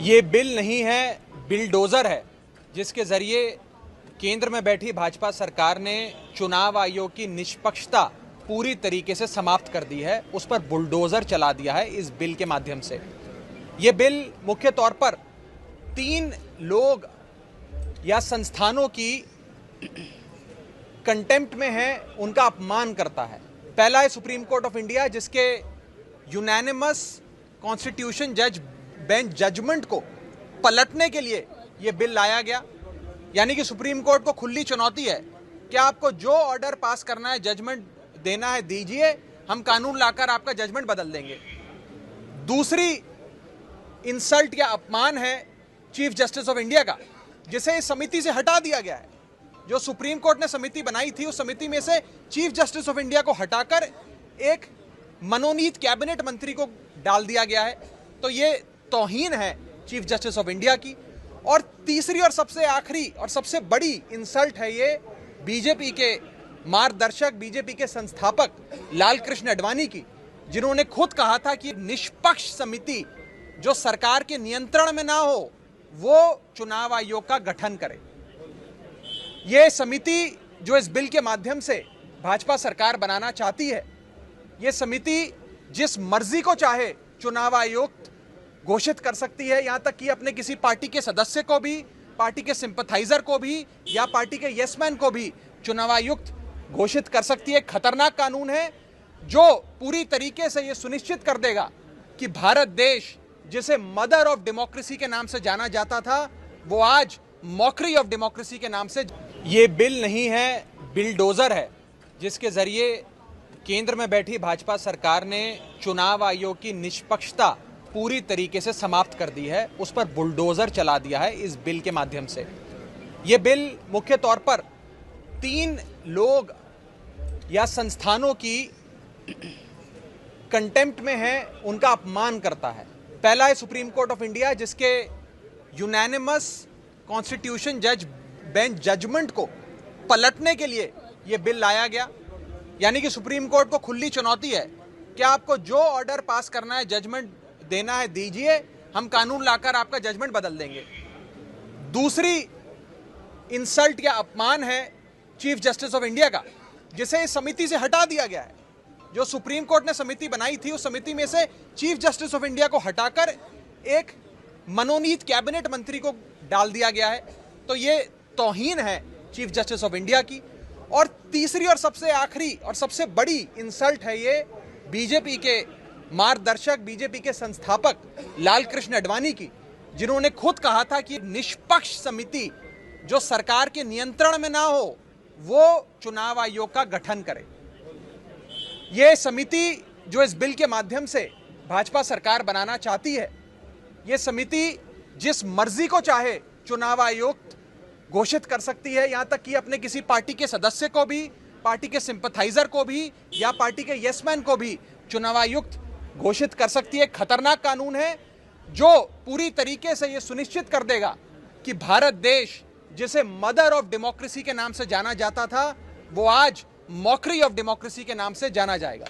ये बिल नहीं है, बिलडोज़र है, जिसके ज़रिए केंद्र में बैठी भाजपा सरकार ने चुनाव आयोग की निष्पक्षता पूरी तरीके से समाप्त कर दी है। उस पर बुलडोज़र चला दिया है इस बिल के माध्यम से। ये बिल मुख्य तौर पर 3 लोग या संस्थानों की कंटेम्प्ट में है, उनका अपमान करता है। पहला है सुप्रीम कोर्ट ऑफ इंडिया, जिसके यूनैनिमस कॉन्स्टिट्यूशन जज बेंच जजमेंट को पलटने के लिए यह बिल लाया गया। यानी कि सुप्रीम कोर्ट को खुली चुनौती है कि आपको जो ऑर्डर पास करना है, जजमेंट देना है, दीजिए, हम कानून लाकर आपका जजमेंट बदल देंगे। दूसरी इंसल्ट या अपमान है चीफ जस्टिस ऑफ इंडिया का, जिसे इस समिति से हटा दिया गया है। जो सुप्रीम कोर्ट ने समिति बनाई थी, उस समिति में से चीफ जस्टिस ऑफ इंडिया को हटाकर एक मनोनीत कैबिनेट मंत्री को डाल दिया गया है। तो ये तौहीन है चीफ जस्टिस ऑफ इंडिया की। और तीसरी और सबसे आखिरी और सबसे बड़ी इंसल्ट है ये बीजेपी के मार्गदर्शक, बीजेपी के संस्थापक लाल कृष्ण आडवाणी की, जिन्होंने खुद कहा था कि निष्पक्ष समिति जो सरकार के नियंत्रण में ना हो, वो चुनाव आयोग का गठन करे। ये समिति जो इस बिल के माध्यम से भाजपा सरकार बनाना चाहती है, ये समिति जिस मर्जी को चाहे चुनाव आयुक्त घोषित कर सकती है। यहां तक कि अपने किसी पार्टी के सदस्य को भी, पार्टी के सिंपथाइजर को भी या पार्टी के यसमैन को भी चुनाव आयुक्त घोषित कर सकती है। खतरनाक कानून है जो पूरी तरीके से यह सुनिश्चित कर देगा कि भारत देश, जिसे मदर ऑफ डेमोक्रेसी के नाम से जाना जाता था, वो आज मॉकरी ऑफ डेमोक्रेसी के नाम से। ये बिल नहीं है, बिलडोज़र है, जिसके जरिए केंद्र में बैठी भाजपा सरकार ने चुनाव आयोग की निष्पक्षता पूरी तरीके से समाप्त कर दी है। उस पर बुलडोज़र चला दिया है इस बिल के माध्यम से। ये बिल मुख्य तौर पर 3 लोग या संस्थानों की कंटेम्प्ट में है, उनका अपमान करता है। पहला है सुप्रीम कोर्ट ऑफ इंडिया, जिसके यूनैनिमस कॉन्स्टिट्यूशन जज बेंच जजमेंट को पलटने के लिए यह बिल लाया गया। यानी कि सुप्रीम कोर्ट को खुली चुनौती है कि आपको जो ऑर्डर पास करना है, जजमेंट देना है, दीजिए, हम कानून लाकर आपका जजमेंट बदल देंगे। दूसरी इंसल्ट या अपमान है चीफ जस्टिस ऑफ इंडिया का, जिसे इस समिति से हटा दिया गया है। जो सुप्रीम कोर्ट ने समिति बनाई थी, उस समिति में से चीफ जस्टिस ऑफ इंडिया को हटाकर एक मनोनीत कैबिनेट मंत्री को डाल दिया गया है। तो ये तौहीन है चीफ जस्टिस ऑफ इंडिया की। और तीसरी और सबसे आखिरी और सबसे बड़ी इंसल्ट है ये बीजेपी के मार्गदर्शक, बीजेपी के संस्थापक लाल कृष्ण आडवाणी की, जिन्होंने खुद कहा था कि निष्पक्ष समिति जो सरकार के नियंत्रण में ना हो, वो चुनाव आयोग का गठन करे। ये समिति जो इस बिल के माध्यम से भाजपा सरकार बनाना चाहती है, ये समिति जिस मर्जी को चाहे चुनाव आयुक्त घोषित कर सकती है। यहां तक कि अपने किसी पार्टी के सदस्य को भी, पार्टी के सिंपथाइजर को भी या पार्टी के यसमैन को भी चुनाव आयुक्त घोषित कर सकती है। खतरनाक कानून है जो पूरी तरीके से यह सुनिश्चित कर देगा कि भारत देश, जिसे मदर ऑफ डेमोक्रेसी के नाम से जाना जाता था, वो आज मॉकरी ऑफ डेमोक्रेसी के नाम से जाना जाएगा।